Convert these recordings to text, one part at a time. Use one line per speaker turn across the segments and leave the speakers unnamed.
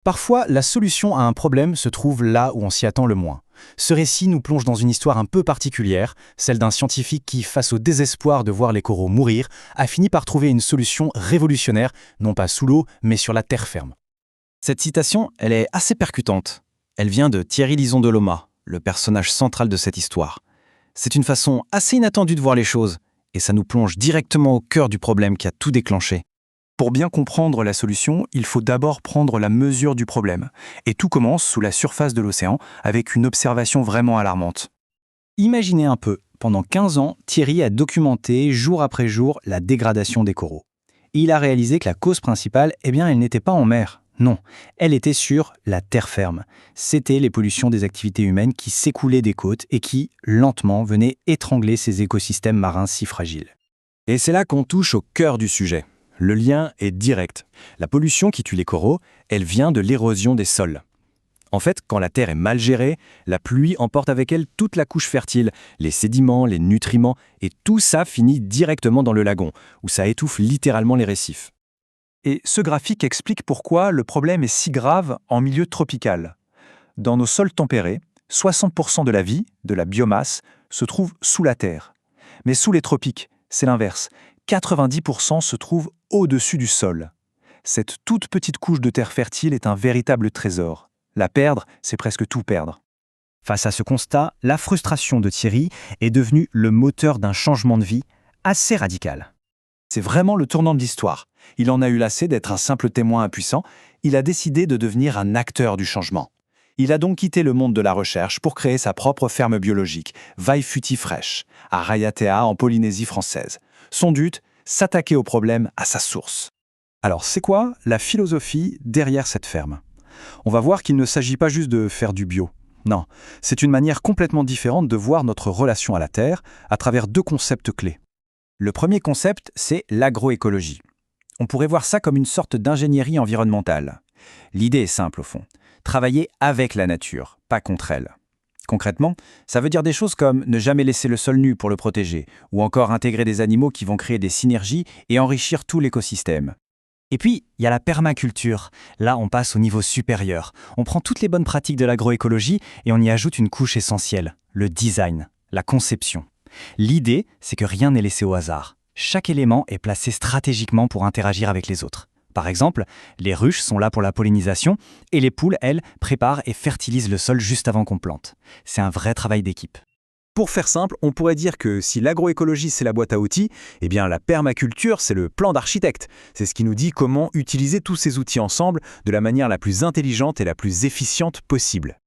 Parfois, la solution à un problème se trouve là où on s'y attend le moins. Ce récit nous plonge dans une histoire un peu particulière, celle d'un scientifique qui, face au désespoir de voir les coraux mourir, a fini par trouver une solution révolutionnaire, non pas sous l'eau, mais sur la terre ferme.
Cette citation, elle est assez percutante. Elle vient de Thierry Lison de Loma, le personnage central de cette histoire. C'est une façon assez inattendue de voir les choses, et ça nous plonge directement au cœur du problème qui a tout déclenché.
Pour bien comprendre la solution, il faut d'abord prendre la mesure du problème. Et tout commence sous la surface de l'océan, avec une observation vraiment alarmante.
Imaginez un peu, pendant 15 ans, Thierry a documenté jour après jour la dégradation des coraux. Et il a réalisé que la cause principale, elle n'était pas en mer. Non, elle était sur la terre ferme. C'était les pollutions des activités humaines qui s'écoulaient des côtes et qui, lentement, venaient étrangler ces écosystèmes marins si fragiles.
Et c'est là qu'on touche au cœur du sujet. Le lien est direct. La pollution qui tue les coraux, elle vient de l'érosion des sols. En fait, quand la terre est mal gérée, la pluie emporte avec elle toute la couche fertile, les sédiments, les nutriments, et tout ça finit directement dans le lagon, où ça étouffe littéralement les récifs.
Et ce graphique explique pourquoi le problème est si grave en milieu tropical. Dans nos sols tempérés, 60% de la vie, de la biomasse, se trouve sous la terre. Mais sous les tropiques, c'est l'inverse. 90% se trouvent au-dessus du sol. Cette toute petite couche de terre fertile est un véritable trésor. La perdre, c'est presque tout perdre.
Face à ce constat, la frustration de Thierry est devenue le moteur d'un changement de vie assez radical.
C'est vraiment le tournant de l'histoire. Il en a eu l'assez d'être un simple témoin impuissant. Il a décidé de devenir un acteur du changement. Il a donc quitté le monde de la recherche pour créer sa propre ferme biologique, Waifuti-Fresh, à Raiatea en Polynésie française. Son but, s'attaquer au problème à sa source.
Alors, c'est quoi la philosophie derrière cette ferme ? On va voir qu'il ne s'agit pas juste de faire du bio. Non, c'est une manière complètement différente de voir notre relation à la Terre à travers deux concepts clés. Le premier concept, c'est l'agroécologie. On pourrait voir ça comme une sorte d'ingénierie environnementale. L'idée est simple au fond. Travailler avec la nature, pas contre elle. Concrètement, ça veut dire des choses comme ne jamais laisser le sol nu pour le protéger, ou encore intégrer des animaux qui vont créer des synergies et enrichir tout l'écosystème. Et puis, il y a la permaculture. Là, on passe au niveau supérieur. On prend toutes les bonnes pratiques de l'agroécologie et on y ajoute une couche essentielle, le design, la conception. L'idée, c'est que rien n'est laissé au hasard. Chaque élément est placé stratégiquement pour interagir avec les autres. Par exemple, les ruches sont là pour la pollinisation et les poules, elles, préparent et fertilisent le sol juste avant qu'on plante. C'est un vrai travail d'équipe.
Pour faire simple, on pourrait dire que si l'agroécologie c'est la boîte à outils, eh bien la permaculture c'est le plan d'architecte. C'est ce qui nous dit comment utiliser tous ces outils ensemble de la manière la plus intelligente et la plus efficiente possible.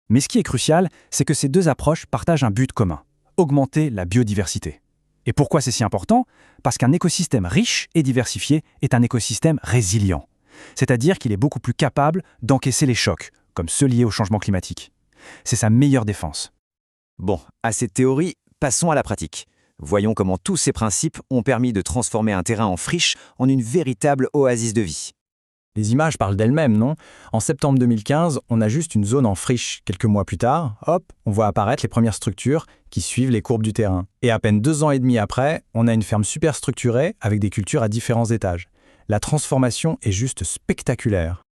Mais ce qui est crucial, c'est que ces deux approches partagent un but commun, augmenter la biodiversité. Et pourquoi c'est si important ? Parce qu'un écosystème riche et diversifié est un écosystème résilient. C'est-à-dire qu'il est beaucoup plus capable d'encaisser les chocs, comme ceux liés au changement climatique. C'est sa meilleure défense.
Bon, à cette théorie, passons à la pratique. Voyons comment tous ces principes ont permis de transformer un terrain en friche en une véritable oasis de vie.
Les images parlent d'elles-mêmes, non ? En septembre 2015, on a juste une zone en friche. Quelques mois plus tard, hop, on voit apparaître les premières structures qui suivent les courbes du terrain. Et à peine 2 ans et demi après, on a une ferme super structurée avec des cultures à différents étages. La transformation est juste spectaculaire.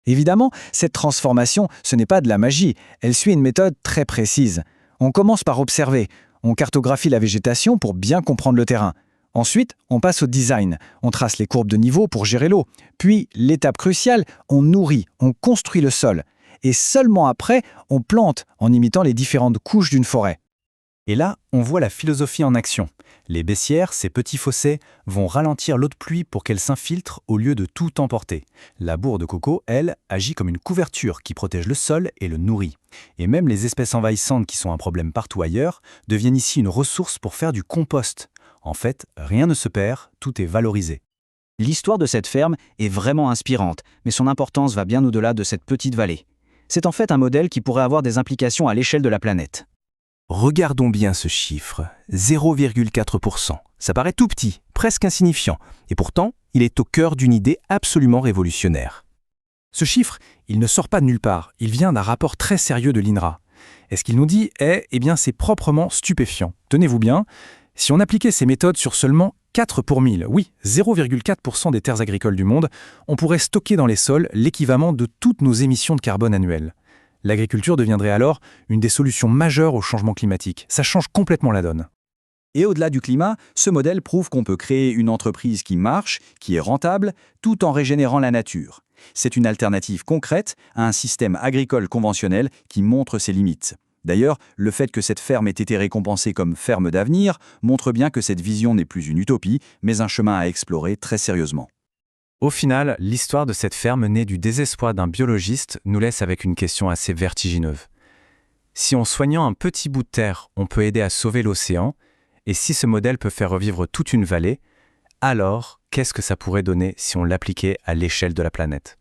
Évidemment, cette transformation, ce n'est pas de la magie. Elle suit une méthode très précise. On commence par observer. On cartographie la végétation pour bien comprendre le terrain. Ensuite, on passe au design. On trace les courbes de niveau pour gérer l'eau. Puis, l'étape cruciale, on nourrit, on construit le sol. Et seulement après, on plante en imitant les différentes couches d'une forêt. Et là, on voit la philosophie en action. Les baissières, ces petits fossés, vont ralentir l'eau de pluie pour qu'elle s'infiltre au lieu de tout emporter. La bourre de coco, elle, agit comme une couverture qui protège le sol et le nourrit. Et même les espèces envahissantes qui sont un problème partout ailleurs deviennent ici une ressource pour faire du compost. En fait, rien ne se perd, tout est valorisé. L'histoire de cette ferme est vraiment inspirante, mais son importance va bien au-delà de cette petite vallée. C'est en fait un modèle qui pourrait avoir des implications à l'échelle de la planète.
Regardons bien ce chiffre, 0,4%. Ça paraît tout petit, presque insignifiant, et pourtant, il est au cœur d'une idée absolument révolutionnaire. Ce chiffre, il ne sort pas de nulle part, il vient d'un rapport très sérieux de l'INRA. Et ce qu'il nous dit est, c'est proprement stupéfiant. Tenez-vous bien, si on appliquait ces méthodes sur seulement
4 pour 1000, oui, 0,4% des terres agricoles du monde, on pourrait stocker dans les sols l'équivalent de toutes nos émissions de carbone annuelles. L'agriculture deviendrait alors une des solutions majeures au changement climatique. Ça change complètement la donne.
Et au-delà du climat, ce modèle prouve qu'on peut créer une entreprise qui marche, qui est rentable, tout en régénérant la nature. C'est une alternative concrète à un système agricole conventionnel qui montre ses limites. D'ailleurs, le fait que cette ferme ait été récompensée comme ferme d'avenir montre bien que cette vision n'est plus une utopie, mais un chemin à explorer très sérieusement.
Au final, l'histoire de cette ferme née du désespoir d'un biologiste nous laisse avec une question assez vertigineuse. Si en soignant un petit bout de terre, on peut aider à sauver l'océan, et si ce modèle peut faire revivre toute une vallée, alors qu'est-ce que ça pourrait donner si on l'appliquait à l'échelle de la planète ?